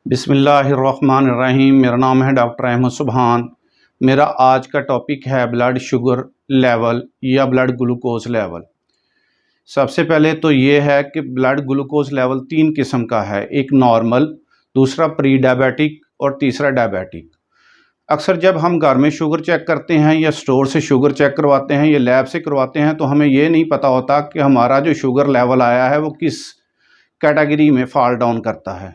बिस्मिल्लाहिर्रहमानिर्रहीम। मेरा नाम है डॉक्टर अहमद सुबहान। मेरा आज का टॉपिक है ब्लड शुगर लेवल या ब्लड ग्लूकोज लेवल। सबसे पहले तो ये है कि ब्लड ग्लूकोज लेवल तीन किस्म का है, एक नॉर्मल, दूसरा प्री डायबिटिक और तीसरा डायबिटिक। अक्सर जब हम घर में शुगर चेक करते हैं या स्टोर से शुगर चेक करवाते हैं या लैब से करवाते हैं तो हमें ये नहीं पता होता कि हमारा जो शुगर लेवल आया है वो किस कैटेगरी में फॉल डाउन करता है।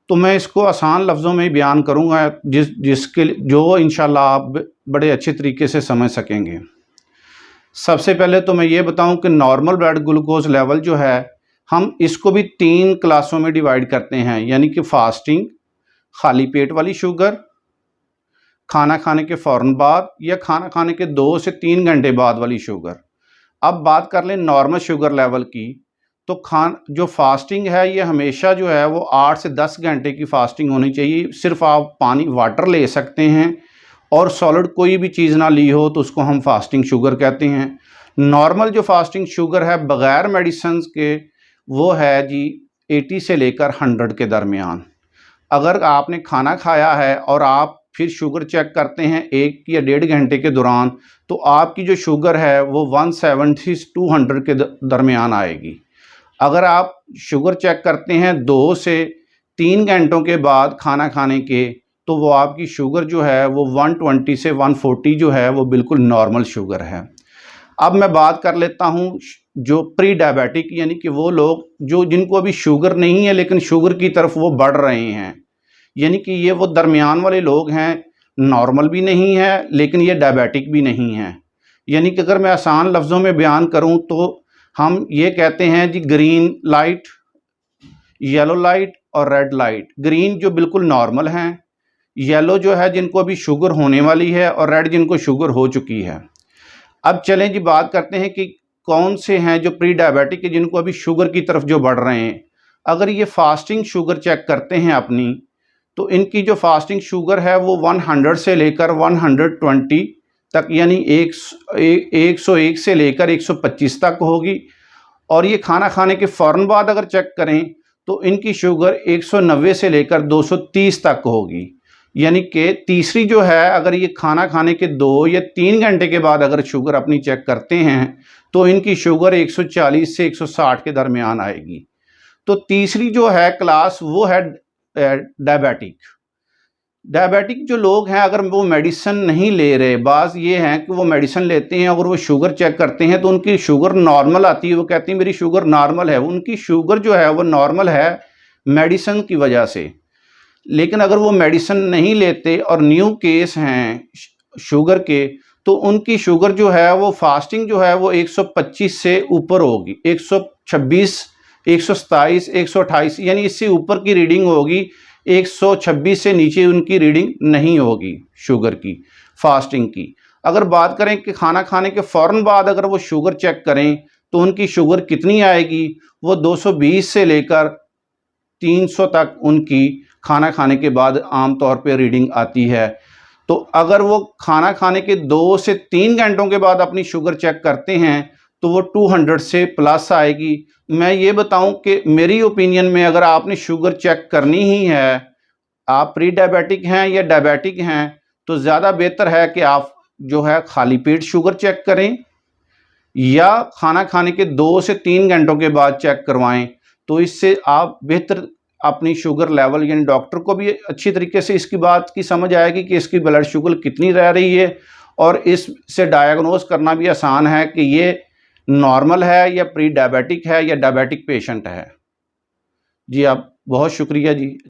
तो मैं इसको आसान लफ्ज़ों में बयान करूंगा जिसके जो इंशाल्लाह आप बड़े अच्छे तरीके से समझ सकेंगे। सबसे पहले तो मैं ये बताऊं कि नॉर्मल ब्लड ग्लूकोज लेवल जो है हम इसको भी तीन क्लासों में डिवाइड करते हैं, यानी कि फास्टिंग, खाली पेट वाली शुगर, खाना खाने के फ़ौरन बाद या खाना खाने के 2 से 3 घंटे बाद वाली शुगर। अब बात कर लें नॉर्मल शुगर लेवल की, तो जो फास्टिंग है ये हमेशा जो है वो 8 से 10 घंटे की फास्टिंग होनी चाहिए। सिर्फ आप पानी वाटर ले सकते हैं और सॉलिड कोई भी चीज़ ना ली हो तो उसको हम फास्टिंग शुगर कहते हैं। नॉर्मल जो फास्टिंग शुगर है बग़ैर मेडिसिन के वो है जी 80 से लेकर 100 के दरमियान। अगर आपने खाना खाया है और आप फिर शुगर चेक करते हैं 1 या 1.5 घंटे के दौरान तो आपकी जो शुगर है वो 170 से 200 के दरमियान आएगी। अगर आप शुगर चेक करते हैं 2 से 3 घंटों के बाद खाना खाने के तो वो आपकी शुगर जो है वो 120 से 140 जो है वो बिल्कुल नॉर्मल शुगर है। अब मैं बात कर लेता हूँ जो प्री डायबिटिक, यानी कि वो लोग जो जिनको अभी शुगर नहीं है लेकिन शुगर की तरफ वो बढ़ रहे हैं, यानी कि ये वो दरमियान वाले लोग हैं, नॉर्मल भी नहीं है लेकिन ये डायबिटिक भी नहीं है। यानी कि अगर मैं आसान लफ्ज़ों में बयान करूँ तो हम ये कहते हैं जी ग्रीन लाइट, येलो लाइट और रेड लाइट। ग्रीन जो बिल्कुल नॉर्मल हैं, येलो जो है जिनको अभी शुगर होने वाली है और रेड जिनको शुगर हो चुकी है। अब चलें जी बात करते हैं कि कौन से हैं जो प्री डायबिटिक है जिनको अभी शुगर की तरफ जो बढ़ रहे हैं। अगर ये फास्टिंग शुगर चेक करते हैं अपनी तो इनकी जो फास्टिंग शुगर है वो 100 से लेकर 120 तक, यानी 101 से लेकर 125 तक होगी। और ये खाना खाने के फ़ौरन बाद अगर चेक करें तो इनकी शुगर 190 से लेकर 230 तक होगी। यानी कि तीसरी जो है अगर ये खाना खाने के 2 या 3 घंटे के बाद अगर शुगर अपनी चेक करते हैं तो इनकी शुगर 140 से 160 के दरमियान आएगी। तो तीसरी जो है क्लास वो है डायबिटिक। डायबिटिक जो लोग हैं अगर वो मेडिसिन नहीं ले रहे, बाज़ ये हैं कि वो मेडिसिन लेते हैं अगर वो शुगर चेक करते हैं तो उनकी शुगर नॉर्मल आती है, वो कहती है मेरी शुगर नॉर्मल है। उनकी शुगर जो है वो नॉर्मल है मेडिसिन की वजह से। लेकिन अगर वो मेडिसिन नहीं लेते और न्यू केस हैं शुगर के तो उनकी शुगर जो है वो फास्टिंग जो है वो 125 से ऊपर होगी, 126, 127, 128, यानी इससे ऊपर की रीडिंग होगी। 126 से नीचे उनकी रीडिंग नहीं होगी शुगर की, फास्टिंग की। अगर बात करें कि खाना खाने के फ़ौरन बाद अगर वो शुगर चेक करें तो उनकी शुगर कितनी आएगी, वो 220 से लेकर 300 तक उनकी खाना खाने के बाद आम तौर पे रीडिंग आती है। तो अगर वो खाना खाने के 2 से 3 घंटों के बाद अपनी शुगर चेक करते हैं तो वो 200 से प्लस आएगी। मैं ये बताऊं कि मेरी ओपिनियन में अगर आपने शुगर चेक करनी ही है, आप प्री डायबिटिक हैं या डायबिटिक हैं, तो ज़्यादा बेहतर है कि आप जो है खाली पेट शुगर चेक करें या खाना खाने के 2 से 3 घंटों के बाद चेक करवाएं। तो इससे आप बेहतर अपनी शुगर लेवल, यानी डॉक्टर को भी अच्छी तरीके से इसकी बात की समझ आएगी कि इसकी ब्लड शुगर कितनी रह रही है और इससे डायग्नोज करना भी आसान है कि ये नॉर्मल है या प्री डायबिटिक है या डायबिटिक पेशेंट है। जी आप बहुत शुक्रिया जी।